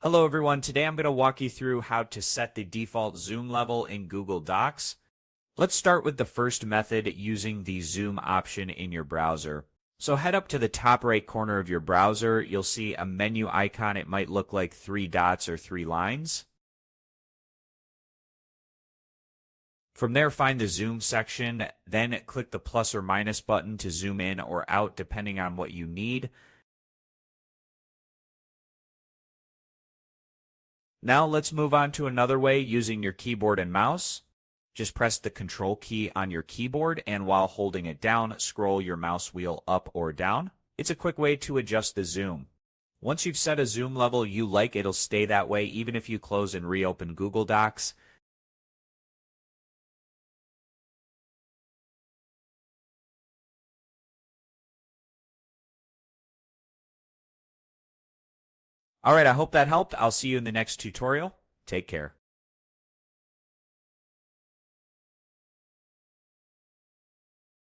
Hello everyone, today I'm going to walk you through how to set the default zoom level in Google Docs. Let's start with the first method using the zoom option in your browser. So head up to the top right corner of your browser, you'll see a menu icon. It might look like 3 dots or 3 lines. From there, find the zoom section, then click the plus or minus button to zoom in or out depending on what you need. Now let's move on to another way using your keyboard and mouse. Just press the Control key on your keyboard, and while holding it down, scroll your mouse wheel up or down. It's a quick way to adjust the zoom. Once you've set a zoom level you like, it'll stay that way even if you close and reopen Google Docs. Alright, I hope that helped. I'll see you in the next tutorial. Take care.